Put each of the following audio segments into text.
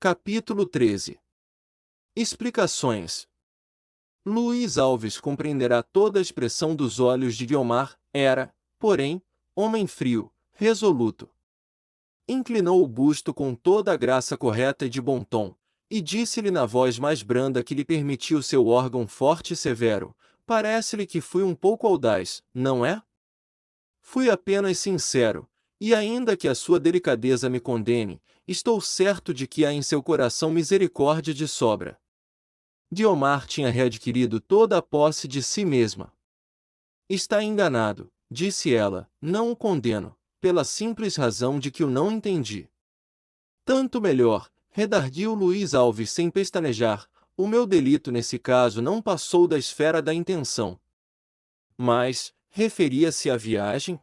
Capítulo 13. Explicações. Luís Alves compreenderá toda a expressão dos olhos de Guiomar. Era, porém, homem frio, resoluto. Inclinou o busto com toda a graça correta e de bom tom, e disse-lhe na voz mais branda que lhe permitiu seu órgão forte e severo: parece-lhe que fui um pouco audaz, não é? Fui apenas sincero, e ainda que a sua delicadeza me condene, estou certo de que há em seu coração misericórdia de sobra. Guiomar tinha readquirido toda a posse de si mesma. Está enganado, disse ela, não o condeno, pela simples razão de que o não entendi. Tanto melhor, redarguiu Luís Alves sem pestanejar, o meu delito nesse caso não passou da esfera da intenção. Mas, referia-se à viagem?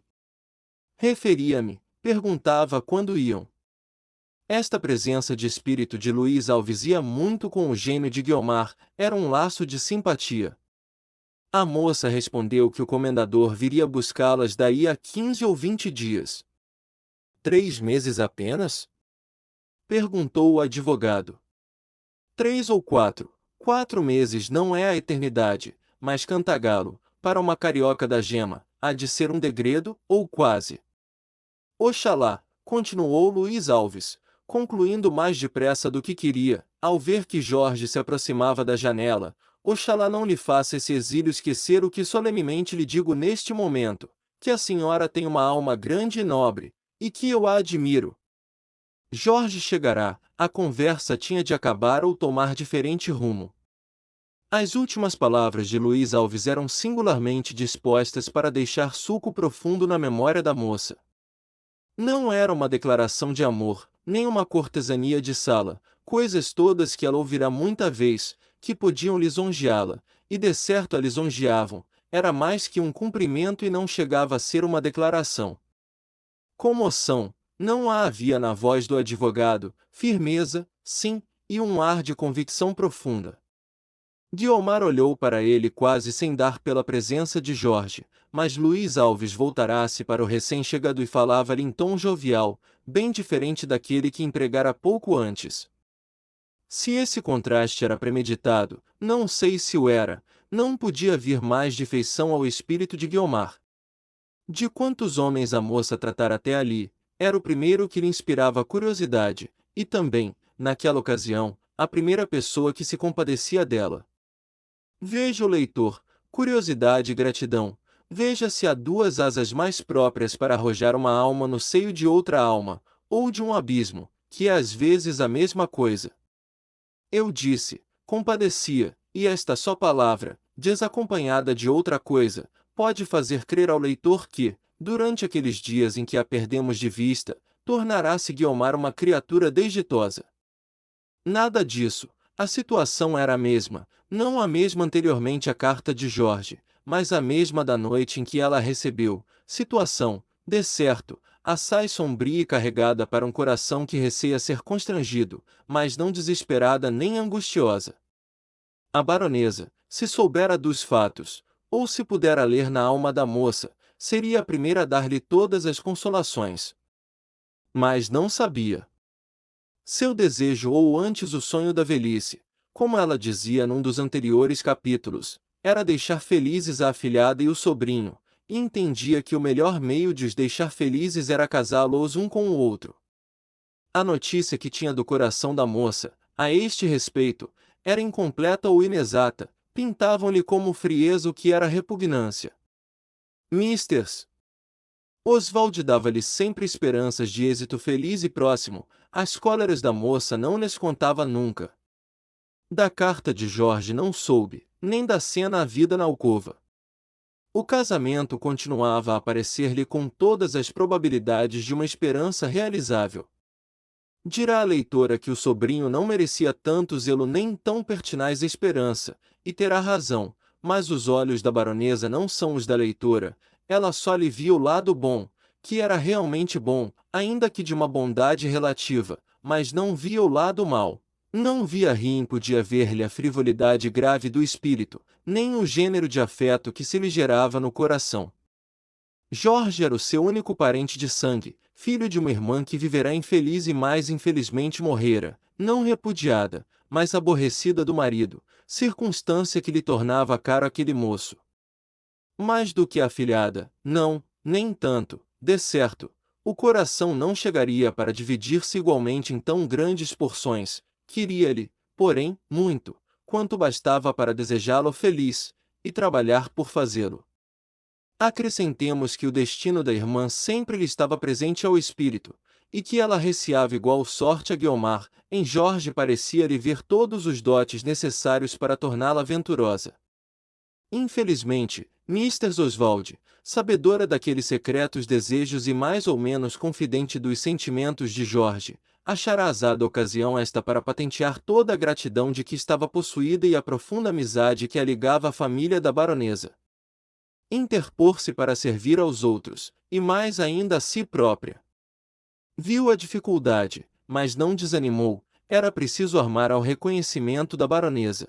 Referia-me, perguntava quando iam. Esta presença de espírito de Luís Alves ia muito com o gênio de Guiomar, era um laço de simpatia. A moça respondeu que o comendador viria buscá-las daí a 15 ou 20 dias. 3 meses apenas? Perguntou o advogado. 3 ou 4. 4 meses não é a eternidade, mas Cantagalo, para uma carioca da gema, há de ser um degredo, ou quase. Oxalá, continuou Luís Alves, concluindo mais depressa do que queria, ao ver que Jorge se aproximava da janela, oxalá não lhe faça esse exílio esquecer o que solenemente lhe digo neste momento, que a senhora tem uma alma grande e nobre, e que eu a admiro. Jorge chegará, a conversa tinha de acabar ou tomar diferente rumo. As últimas palavras de Luís Alves eram singularmente dispostas para deixar sulco profundo na memória da moça. Não era uma declaração de amor, nem uma cortesania de sala, coisas todas que ela ouvirá muita vez, que podiam lisonjeá-la, e de certo a lisonjeavam, era mais que um cumprimento e não chegava a ser uma declaração. Comoção, não a havia na voz do advogado, firmeza, sim, e um ar de convicção profunda. Guiomar olhou para ele quase sem dar pela presença de Jorge, mas Luís Alves voltara-se para o recém-chegado e falava-lhe em tom jovial, bem diferente daquele que empregara pouco antes. Se esse contraste era premeditado, não sei se o era, não podia vir mais de feição ao espírito de Guiomar. De quantos homens a moça tratara até ali, era o primeiro que lhe inspirava curiosidade, e também, naquela ocasião, a primeira pessoa que se compadecia dela. Veja o leitor, curiosidade e gratidão, veja se há duas asas mais próprias para arrojar uma alma no seio de outra alma, ou de um abismo, que é às vezes a mesma coisa. Eu disse, compadecia, e esta só palavra, desacompanhada de outra coisa, pode fazer crer ao leitor que, durante aqueles dias em que a perdemos de vista, tornará-se Guiomar uma criatura desditosa. Nada disso, a situação era a mesma, não a mesma anteriormente à carta de Jorge, mas a mesma da noite em que ela a recebeu, situação, de certo, assaz sombria e carregada para um coração que receia ser constrangido, mas não desesperada nem angustiosa. A baronesa, se soubera dos fatos, ou se pudera ler na alma da moça, seria a primeira a dar-lhe todas as consolações. Mas não sabia. Seu desejo ou antes o sonho da velhice, como ela dizia num dos anteriores capítulos, era deixar felizes a afilhada e o sobrinho, e entendia que o melhor meio de os deixar felizes era casá-los um com o outro. A notícia que tinha do coração da moça, a este respeito, era incompleta ou inexata, pintavam-lhe como frieza o que era repugnância. Misters Oswald dava-lhe sempre esperanças de êxito feliz e próximo, as cóleras da moça não lhes contava nunca. Da carta de Jorge não soube, nem da cena havida na alcova. O casamento continuava a aparecer-lhe com todas as probabilidades de uma esperança realizável. Dirá a leitora que o sobrinho não merecia tanto zelo nem tão pertinaz esperança, e terá razão, mas os olhos da baronesa não são os da leitora, ela só lhe via o lado bom, que era realmente bom, ainda que de uma bondade relativa, mas não via o lado mau. Não via rim podia ver-lhe a frivolidade grave do espírito, nem o gênero de afeto que se lhe gerava no coração. Jorge era o seu único parente de sangue, filho de uma irmã que viverá infeliz e mais infelizmente morrera, não repudiada, mas aborrecida do marido, circunstância que lhe tornava caro aquele moço. Mais do que a afilhada, não, nem tanto, de certo, o coração não chegaria para dividir-se igualmente em tão grandes porções, queria-lhe, porém, muito, quanto bastava para desejá-lo feliz, e trabalhar por fazê-lo. Acrescentemos que o destino da irmã sempre lhe estava presente ao espírito, e que ela receava igual sorte a Guiomar. Em Jorge parecia-lhe ver todos os dotes necessários para torná-la venturosa. Infelizmente, Mrs. Oswald, sabedora daqueles secretos desejos e mais ou menos confidente dos sentimentos de Jorge, achara azada ocasião esta para patentear toda a gratidão de que estava possuída e a profunda amizade que a ligava à família da baronesa. Interpor-se para servir aos outros, e mais ainda a si própria. Viu a dificuldade, mas não desanimou, era preciso armar ao reconhecimento da baronesa.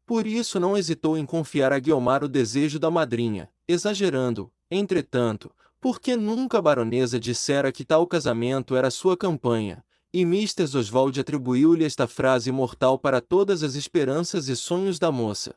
Por isso não hesitou em confiar a Guiomar o desejo da madrinha, exagerando, entretanto, porque nunca a baronesa dissera que tal casamento era sua campanha, e Mrs. Oswald atribuiu-lhe esta frase imortal para todas as esperanças e sonhos da moça.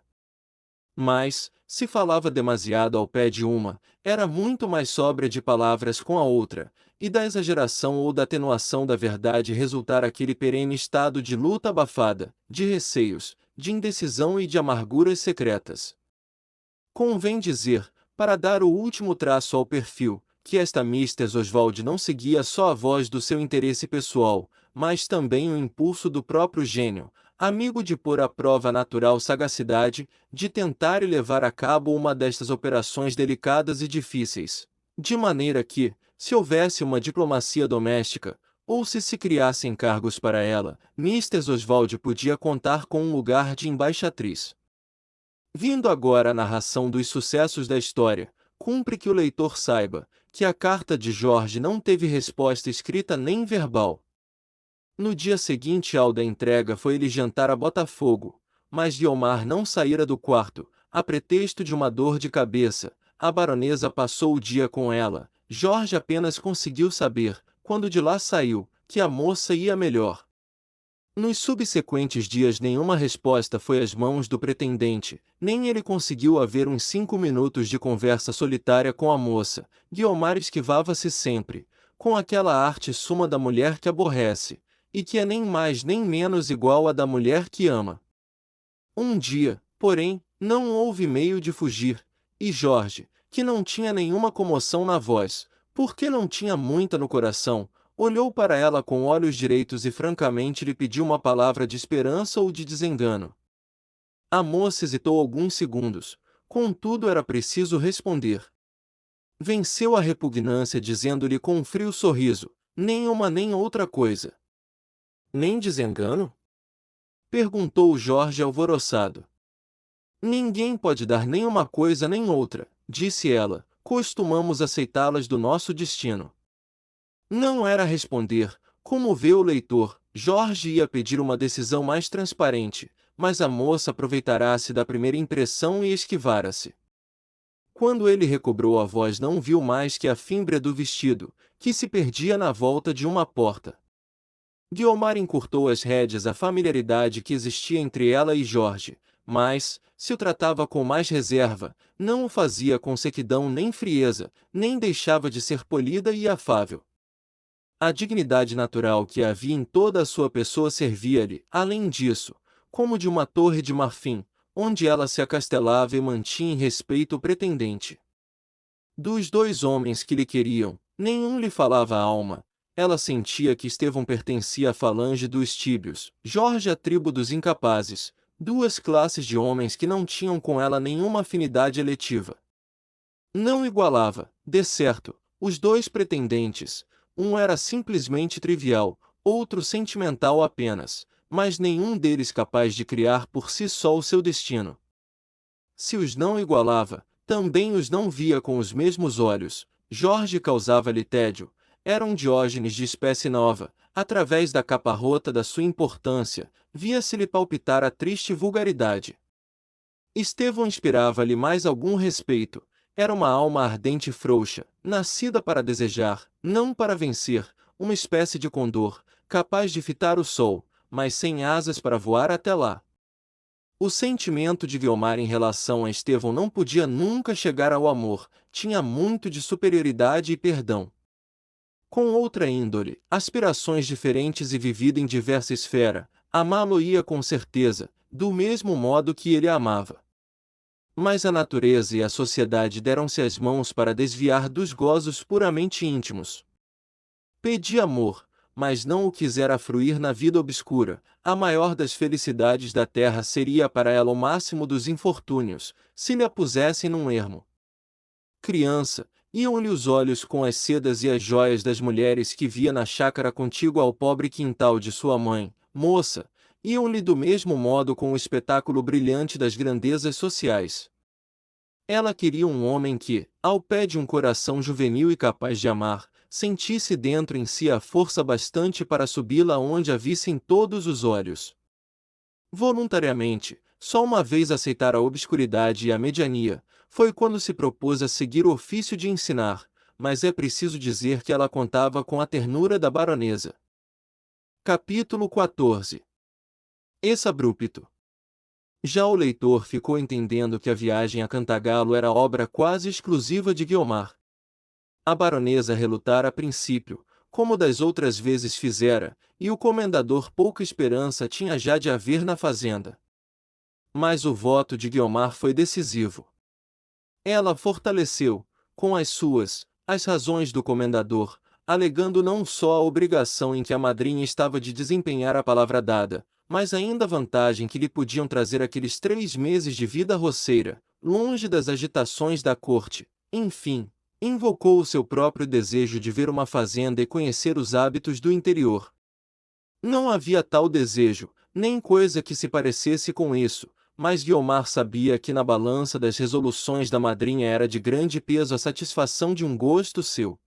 Mas, se falava demasiado ao pé de uma, era muito mais sóbria de palavras com a outra, e da exageração ou da atenuação da verdade resultara aquele perene estado de luta abafada, de receios, de indecisão e de amarguras secretas. Convém dizer, para dar o último traço ao perfil, que esta Mrs. Oswald não seguia só a voz do seu interesse pessoal, mas também o impulso do próprio gênio, amigo de pôr à prova a natural sagacidade, de tentar e levar a cabo uma destas operações delicadas e difíceis, de maneira que, se houvesse uma diplomacia doméstica, ou se criassem cargos para ela, Mrs. Oswald podia contar com um lugar de embaixatriz. Vindo agora à narração dos sucessos da história, cumpre que o leitor saiba que a carta de Jorge não teve resposta escrita nem verbal. No dia seguinte ao da entrega foi ele jantar a Botafogo, mas Guiomar não saíra do quarto, a pretexto de uma dor de cabeça. A baronesa passou o dia com ela. Jorge apenas conseguiu saber, quando de lá saiu, que a moça ia melhor. Nos subsequentes dias nenhuma resposta foi às mãos do pretendente, nem ele conseguiu haver uns 5 minutos de conversa solitária com a moça. Guiomar esquivava-se sempre, com aquela arte suma da mulher que aborrece, e que é nem mais nem menos igual à da mulher que ama. Um dia, porém, não houve meio de fugir, e Jorge, que não tinha nenhuma comoção na voz, porque não tinha muita no coração, olhou para ela com olhos direitos e francamente lhe pediu uma palavra de esperança ou de desengano. A moça hesitou alguns segundos, contudo era preciso responder. Venceu a repugnância dizendo-lhe com um frio sorriso, nem uma nem outra coisa. Nem desengano? Perguntou Jorge alvoroçado. Ninguém pode dar nem uma coisa nem outra, disse ela, costumamos aceitá-las do nosso destino. Não era responder, como vê o leitor, Jorge ia pedir uma decisão mais transparente, mas a moça aproveitará-se da primeira impressão e esquivara-se. Quando ele recobrou a voz não viu mais que a fímbria do vestido, que se perdia na volta de uma porta. Guiomar encurtou as rédeas à familiaridade que existia entre ela e Jorge, mas, se o tratava com mais reserva, não o fazia com sequidão nem frieza, nem deixava de ser polida e afável. A dignidade natural que havia em toda a sua pessoa servia-lhe, além disso, como de uma torre de marfim, onde ela se acastelava e mantinha em respeito o pretendente. Dos 2 homens que lhe queriam, nenhum lhe falava a alma. Ela sentia que Estevão pertencia à falange dos tíbios, Jorge à tribo dos incapazes, 2 classes de homens que não tinham com ela nenhuma afinidade eletiva. Não igualava, de certo, os 2 pretendentes, um era simplesmente trivial, outro sentimental apenas, mas nenhum deles capaz de criar por si só o seu destino. Se os não igualava, também os não via com os mesmos olhos. Jorge causava-lhe tédio. Era um Diógenes de espécie nova, através da capa rota da sua importância, via-se-lhe palpitar a triste vulgaridade. Estevão inspirava-lhe mais algum respeito, era uma alma ardente e frouxa, nascida para desejar, não para vencer, uma espécie de condor, capaz de fitar o sol, mas sem asas para voar até lá. O sentimento de Guiomar em relação a Estevão não podia nunca chegar ao amor, tinha muito de superioridade e perdão. Com outra índole, aspirações diferentes e vivida em diversa esfera, amá-lo-ia com certeza, do mesmo modo que ele a amava. Mas a natureza e a sociedade deram-se as mãos para desviar dos gozos puramente íntimos. Pedi amor, mas não o quisera fruir na vida obscura. A maior das felicidades da terra seria para ela o máximo dos infortúnios, se lhe a pusessem num ermo. Criança, iam-lhe os olhos com as sedas e as joias das mulheres que via na chácara contígua ao pobre quintal de sua mãe. Moça, iam-lhe do mesmo modo com o espetáculo brilhante das grandezas sociais. Ela queria um homem que, ao pé de um coração juvenil e capaz de amar, sentisse dentro em si a força bastante para subi-la onde a vissem todos os olhos. Voluntariamente, só uma vez aceitara a obscuridade e a mediania, foi quando se propôs a seguir o ofício de ensinar, mas é preciso dizer que ela contava com a ternura da baronesa. Capítulo 14. Exabrupto. Já o leitor ficou entendendo que a viagem a Cantagalo era obra quase exclusiva de Guiomar. A baronesa relutara a princípio, como das outras vezes fizera, e o comendador pouca esperança tinha já de haver na fazenda. Mas o voto de Guiomar foi decisivo. Ela fortaleceu, com as razões do comendador, alegando não só a obrigação em que a madrinha estava de desempenhar a palavra dada, mas ainda a vantagem que lhe podiam trazer aqueles 3 meses de vida roceira, longe das agitações da corte. Enfim, invocou o seu próprio desejo de ver uma fazenda e conhecer os hábitos do interior. Não havia tal desejo, nem coisa que se parecesse com isso, mas Guiomar sabia que na balança das resoluções da madrinha era de grande peso a satisfação de um gosto seu.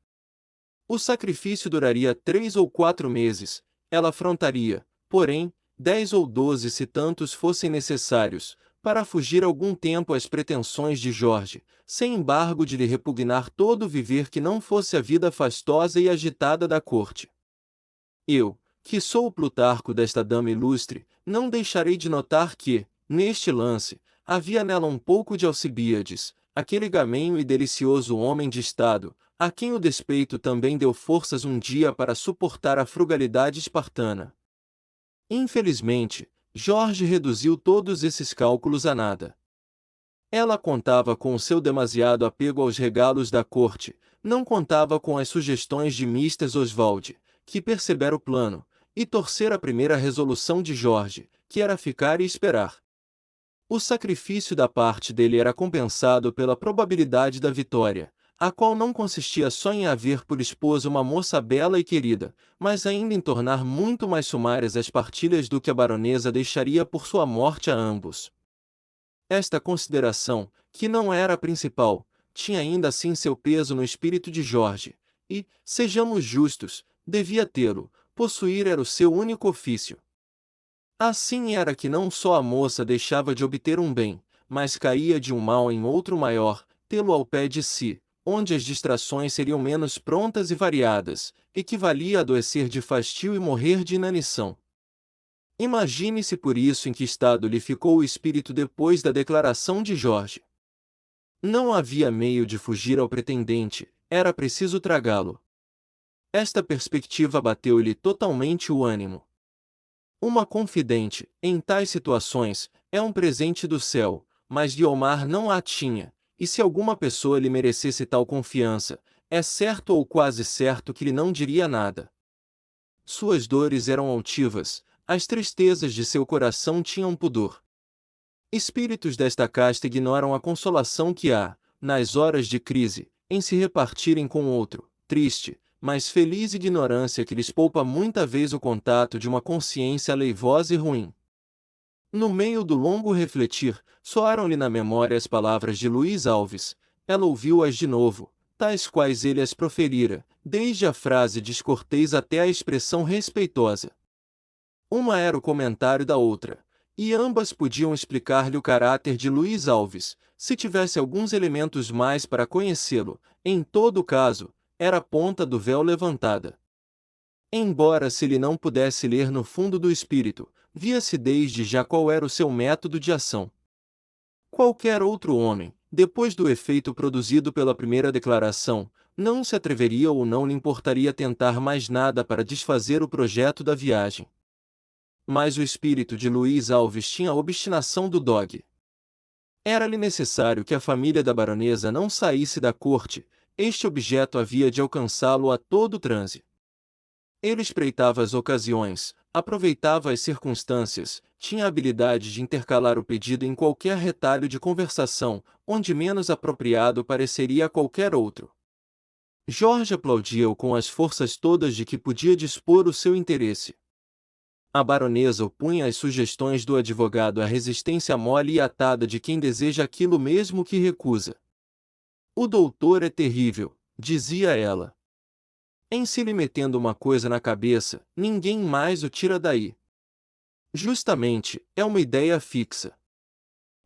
O sacrifício duraria 3 ou 4 meses, ela afrontaria, porém, 10 ou 12 se tantos fossem necessários, para fugir algum tempo às pretensões de Jorge, sem embargo de lhe repugnar todo o viver que não fosse a vida fastosa e agitada da corte. Eu, que sou o Plutarco desta dama ilustre, não deixarei de notar que, neste lance, havia nela um pouco de Alcibíades, aquele gamenho e delicioso homem de estado, a quem o despeito também deu forças um dia para suportar a frugalidade espartana. Infelizmente, Jorge reduziu todos esses cálculos a nada. Ela contava com o seu demasiado apego aos regalos da corte, não contava com as sugestões de Mr. Oswald, que percebera o plano, e torcera a primeira resolução de Jorge, que era ficar e esperar. O sacrifício da parte dele era compensado pela probabilidade da vitória, a qual não consistia só em haver por esposa uma moça bela e querida, mas ainda em tornar muito mais sumárias as partilhas do que a baronesa deixaria por sua morte a ambos. Esta consideração, que não era a principal, tinha ainda assim seu peso no espírito de Jorge, e, sejamos justos, devia tê-lo, possuir era o seu único ofício. Assim era que não só a moça deixava de obter um bem, mas caía de um mal em outro maior, tê-lo ao pé de si, onde as distrações seriam menos prontas e variadas, equivalia a adoecer de fastio e morrer de inanição. Imagine-se por isso em que estado lhe ficou o espírito depois da declaração de Jorge. Não havia meio de fugir ao pretendente, era preciso tragá-lo. Esta perspectiva abateu-lhe totalmente o ânimo. Uma confidente, em tais situações, é um presente do céu, mas Guiomar não a tinha, e se alguma pessoa lhe merecesse tal confiança, é certo ou quase certo que lhe não diria nada. Suas dores eram altivas, as tristezas de seu coração tinham pudor. Espíritos desta casta ignoram a consolação que há, nas horas de crise, em se repartirem com outro, triste, mas feliz ignorância que lhes poupa muita vez o contato de uma consciência aleivosa e ruim. No meio do longo refletir, soaram-lhe na memória as palavras de Luís Alves. Ela ouviu-as de novo, tais quais ele as proferira, desde a frase descortês até a expressão respeitosa. Uma era o comentário da outra, e ambas podiam explicar-lhe o caráter de Luís Alves, se tivesse alguns elementos mais para conhecê-lo. Em todo caso, era a ponta do véu levantada. Embora se ele não pudesse ler no fundo do espírito, via-se desde já qual era o seu método de ação. Qualquer outro homem, depois do efeito produzido pela primeira declaração, não se atreveria ou não lhe importaria tentar mais nada para desfazer o projeto da viagem. Mas o espírito de Luiz Alves tinha a obstinação do dogue. Era-lhe necessário que a família da baronesa não saísse da corte, este objeto havia de alcançá-lo a todo transe. Ele espreitava as ocasiões, aproveitava as circunstâncias, tinha a habilidade de intercalar o pedido em qualquer retalho de conversação, onde menos apropriado pareceria a qualquer outro. Jorge aplaudia-o com as forças todas de que podia dispor o seu interesse. A baronesa opunha às sugestões do advogado a resistência mole e atada de quem deseja aquilo mesmo que recusa. O doutor é terrível, dizia ela. Em se lhe metendo uma coisa na cabeça, ninguém mais o tira daí. Justamente, é uma ideia fixa.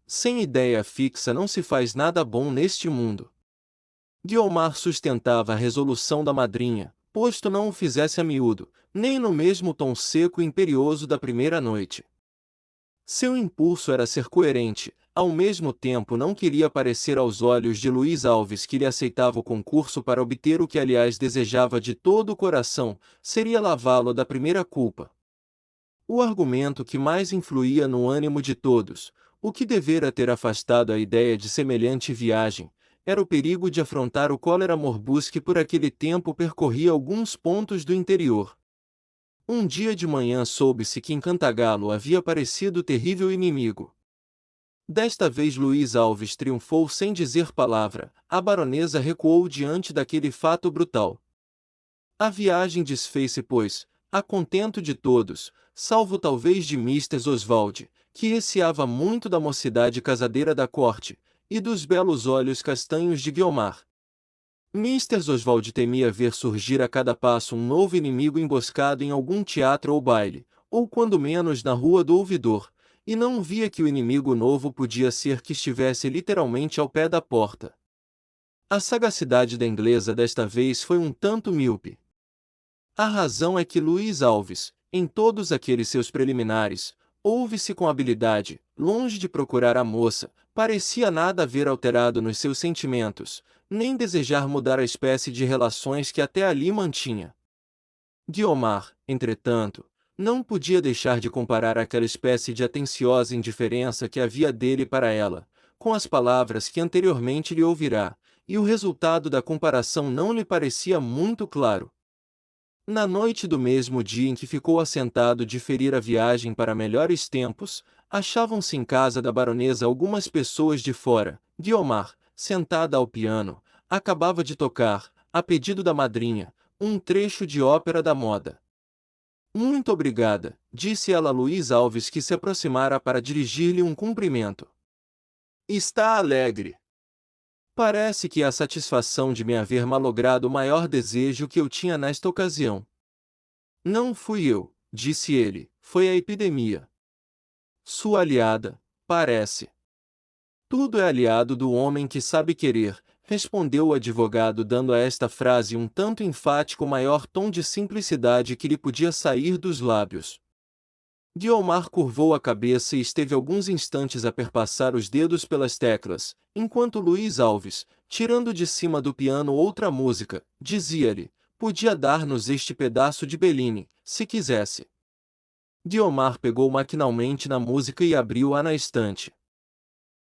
Sem ideia fixa não se faz nada bom neste mundo. Guiomar sustentava a resolução da madrinha, posto não o fizesse a miúdo, nem no mesmo tom seco e imperioso da primeira noite. Seu impulso era ser coerente, ao mesmo tempo não queria parecer aos olhos de Luiz Alves que lhe aceitava o concurso para obter o que aliás desejava de todo o coração, seria lavá-lo da primeira culpa. O argumento que mais influía no ânimo de todos, o que devera ter afastado a ideia de semelhante viagem, era o perigo de afrontar o cólera morbus que por aquele tempo percorria alguns pontos do interior. Um dia de manhã soube-se que em Cantagalo havia aparecido o terrível inimigo. Desta vez Luiz Alves triunfou sem dizer palavra, a baronesa recuou diante daquele fato brutal. A viagem desfez-se, pois, a contento de todos, salvo talvez de Mr. Oswald, que receava muito da mocidade casadeira da corte, e dos belos olhos castanhos de Guiomar. Mr. Oswald temia ver surgir a cada passo um novo inimigo emboscado em algum teatro ou baile, ou quando menos na rua do ouvidor, e não via que o inimigo novo podia ser que estivesse literalmente ao pé da porta. A sagacidade da inglesa desta vez foi um tanto míope. A razão é que Luiz Alves, em todos aqueles seus preliminares, ouve-se com habilidade, longe de procurar a moça, parecia nada haver alterado nos seus sentimentos, nem desejar mudar a espécie de relações que até ali mantinha. Guiomar, entretanto, não podia deixar de comparar aquela espécie de atenciosa indiferença que havia dele para ela, com as palavras que anteriormente lhe ouvirá, e o resultado da comparação não lhe parecia muito claro. Na noite do mesmo dia em que ficou assentado de ferir a viagem para melhores tempos, achavam-se em casa da baronesa algumas pessoas de fora. Guiomar, sentada ao piano, acabava de tocar, a pedido da madrinha, um trecho de ópera da moda. Muito obrigada, disse ela a Luiz Alves que se aproximara para dirigir-lhe um cumprimento. Está alegre. Parece que é a satisfação de me haver malogrado o maior desejo que eu tinha nesta ocasião. Não fui eu, disse ele, foi a epidemia. Sua aliada, parece. Tudo é aliado do homem que sabe querer, respondeu o advogado dando a esta frase um tanto enfático o maior tom de simplicidade que lhe podia sair dos lábios. Guiomar curvou a cabeça e esteve alguns instantes a perpassar os dedos pelas teclas, enquanto Luiz Alves, tirando de cima do piano outra música, dizia-lhe, podia dar-nos este pedaço de Bellini, se quisesse. Guiomar pegou maquinalmente na música e abriu-a na estante.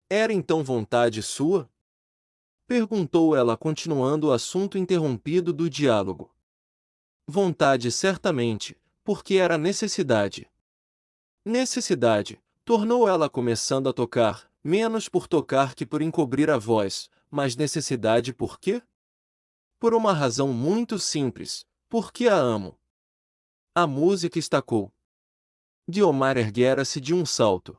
Era então vontade sua? Perguntou ela continuando o assunto interrompido do diálogo. Vontade certamente, porque era necessidade. Necessidade, tornou ela começando a tocar, menos por tocar que por encobrir a voz, mas necessidade por quê? Por uma razão muito simples, porque a amo. A música estacou. Guiomar erguera-se de um salto.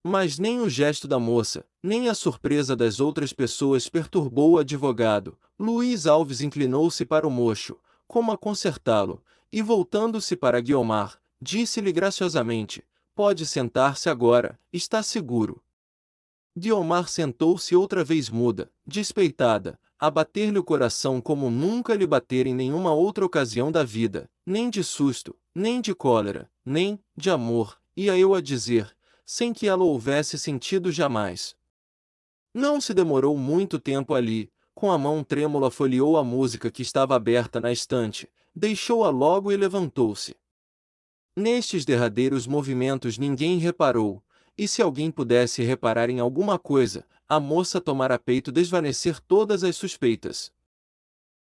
Mas nem o gesto da moça, nem a surpresa das outras pessoas perturbou o advogado. Luiz Alves inclinou-se para o moço, como a consertá-lo, e voltando-se para Guiomar, disse-lhe graciosamente, pode sentar-se agora, está seguro. Guiomar sentou-se outra vez muda, despeitada, a bater-lhe o coração como nunca lhe batera em nenhuma outra ocasião da vida, nem de susto, nem de cólera, nem de amor, ia eu a dizer, sem que ela houvesse sentido jamais. Não se demorou muito tempo ali, com a mão trêmula folheou a música que estava aberta na estante, deixou-a logo e levantou-se. Nestes derradeiros movimentos ninguém reparou, e se alguém pudesse reparar em alguma coisa, a moça tomara a peito desvanecer todas as suspeitas.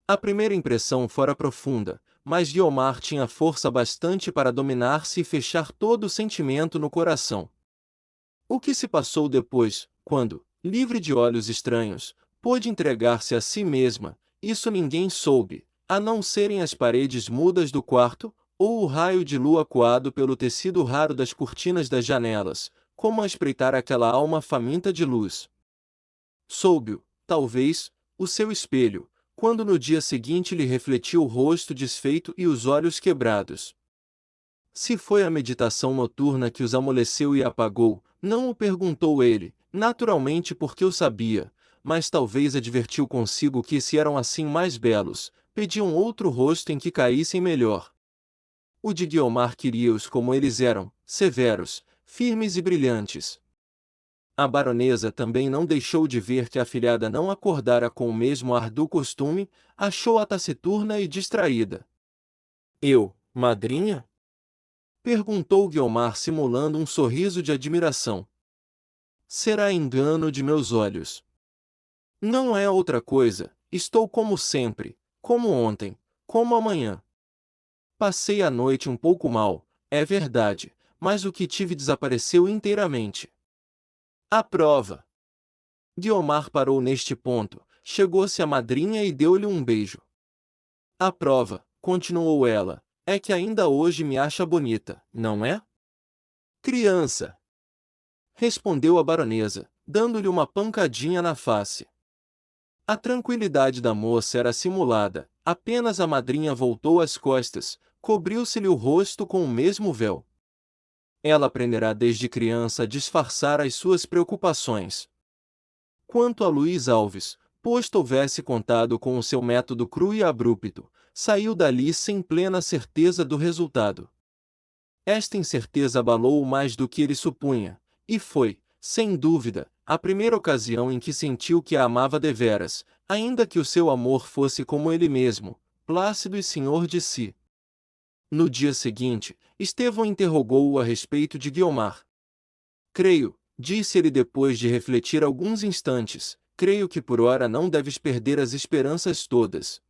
A primeira impressão fora profunda, mas Guiomar tinha força bastante para dominar-se e fechar todo o sentimento no coração. O que se passou depois, quando, livre de olhos estranhos, pôde entregar-se a si mesma, isso ninguém soube, a não serem as paredes mudas do quarto, ou o raio de lua coado pelo tecido raro das cortinas das janelas, como a espreitar aquela alma faminta de luz. Soube-o, talvez, o seu espelho, quando no dia seguinte lhe refletiu o rosto desfeito e os olhos quebrados. Se foi a meditação noturna que os amoleceu e apagou, não o perguntou ele, naturalmente porque o sabia, mas talvez advertiu consigo que se eram assim mais belos, pediam outro rosto em que caíssem melhor. O de Guiomar queria-os como eles eram, severos, firmes e brilhantes. A baronesa também não deixou de ver que a afilhada não acordara com o mesmo ar do costume, achou-a taciturna e distraída. Eu, madrinha? Perguntou Guiomar simulando um sorriso de admiração. Será engano de meus olhos. Não é outra coisa, estou como sempre, como ontem, como amanhã. Passei a noite um pouco mal, é verdade, mas o que tive desapareceu inteiramente. A prova. Guiomar parou neste ponto, chegou-se à madrinha e deu-lhe um beijo. A prova, continuou ela, é que ainda hoje me acha bonita, não é? Criança! Respondeu a baronesa, dando-lhe uma pancadinha na face. A tranquilidade da moça era simulada, apenas a madrinha voltou as costas, cobriu-se-lhe o rosto com o mesmo véu. Ela aprenderá desde criança a disfarçar as suas preocupações. Quanto a Luís Alves, posto houvesse contado com o seu método cru e abrupto, saiu dali sem plena certeza do resultado. Esta incerteza abalou-o mais do que ele supunha, e foi, sem dúvida, a primeira ocasião em que sentiu que a amava deveras, ainda que o seu amor fosse como ele mesmo, plácido e senhor de si. No dia seguinte, Estevão interrogou-o a respeito de Guiomar. Creio, disse ele depois de refletir alguns instantes, creio que por ora não deves perder as esperanças todas.